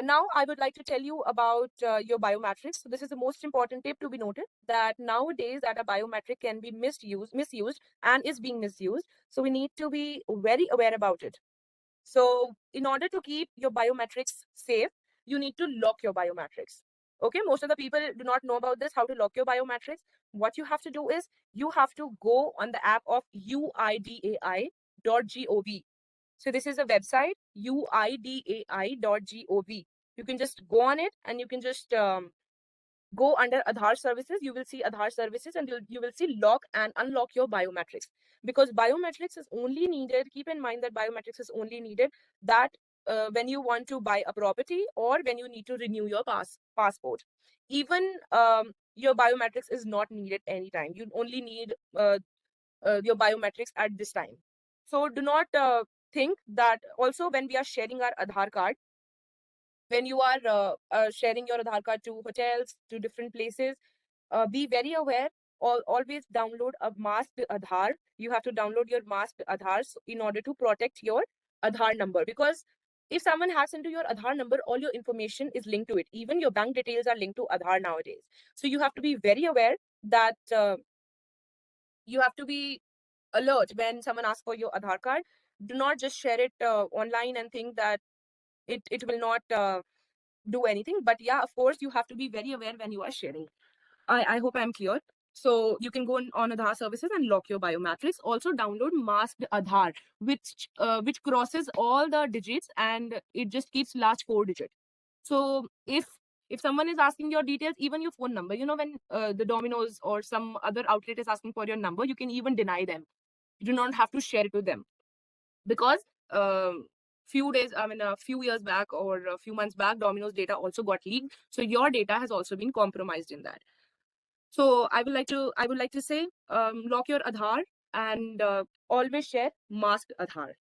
Now I would like to tell you about your biometrics. So this is the most important tip to be noted, that nowadays that a biometric can be misused and is being misused. So we need to be very aware about it. So in order to keep your biometrics safe, you need to lock your biometrics. Okay, most of the people do not know about this, how to lock your biometrics. What you have to do is you have to go on the app of uidai.gov. So this is a website, uidai.gov. You can just go on it and you can just go under Aadhar services. You will see Aadhar services and you will see lock and unlock your biometrics. Because biometrics is only needed, keep in mind that biometrics is only needed that when you want to buy a property or when you need to renew your passport. Even your biometrics is not needed anytime. You only need your biometrics at this time. So do not think that also when we are sharing our Aadhar card, when you are sharing your Aadhar card to hotels, to different places, be very aware. Always download a masked Aadhar. You have to download your masked Aadhar in order to protect your Aadhar number. Because if someone hacks into your Aadhar number, all your information is linked to it. Even your bank details are linked to Aadhar nowadays. So you have to be very aware that you have to be alert when someone asks for your Aadhar card. Do not just share it online and think that it will not do anything. But yeah, of course, you have to be very aware when you are sharing. I hope I'm clear. So you can go on Aadhar services and lock your biometrics. Also download masked Aadhar, which crosses all the digits and it just keeps last 4 digits. So if someone is asking your details, even your phone number, you know, when the Domino's or some other outlet is asking for your number, you can even deny them. You do not have to share it to them. Because a few years back or a few months back, Domino's data also got leaked. So your data has also been compromised in that. So I would like to say, lock your Aadhar and always share masked Aadhar.